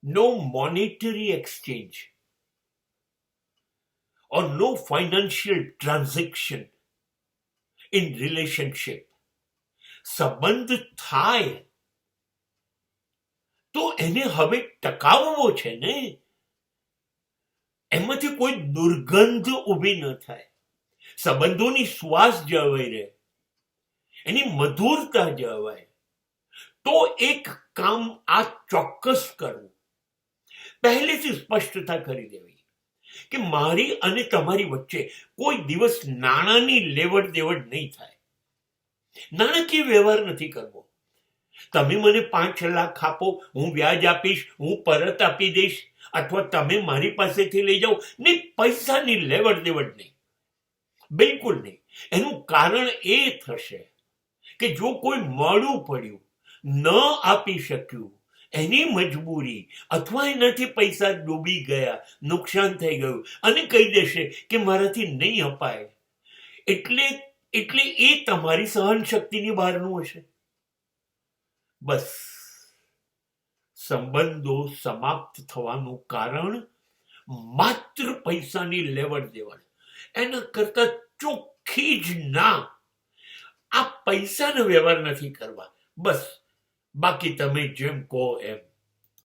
no monetary exchange or no financial transaction in relationship. સંબંધ થાય તો એને હવે ટકાવવો છે ને, એમાંથી કોઈ દુર્ગંધ ઊભી ન થાય, સંબંધોની શ્વાસ જળવાઈ રહે, એની મધુરતા જળવાય, તો એક કામ આ ચોક્કસ કરવું. પહેલેથી સ્પષ્ટતા કરી દેવી કે મારી અને તમારી વચ્ચે કોઈ દિવસ નાણાંની લેવડ દેવડ નહીં થાય, નાણાકીય વ્યવહાર નથી કરવો. તમે મને 5 લાખ આપો, હું વ્યાજ આપીશ, હું પરત આપી દઈશ, અથવા તમે મારી પાસેથી લઈ જાઓ, નહીં, પૈસાની લેવડ દેવડ નહીં, બિલકુલ નહીં. એનું કારણ એ થશે કે જો કોઈ મોડું પડ્યું, ન આપી શક્યું, એની મજબૂરી અથવા એનાથી પૈસા ડૂબી ગયા, નુકસાન થઈ ગયું, અને કહી દેશે કે મારાથી નહીં અપાય, એટલે એ તમારી સહન શક્તિની બહારનું હશે. બસ, સંબંધો સમાપ્ત થવાનું કારણ માત્ર પૈસાની લેવડ દેવડ, એના કરતા ચોખ્ખી જ ના, આ પૈસાનો વ્યવહાર નથી કરવા. બસ, બાકી તમે જેમ કહો એમ.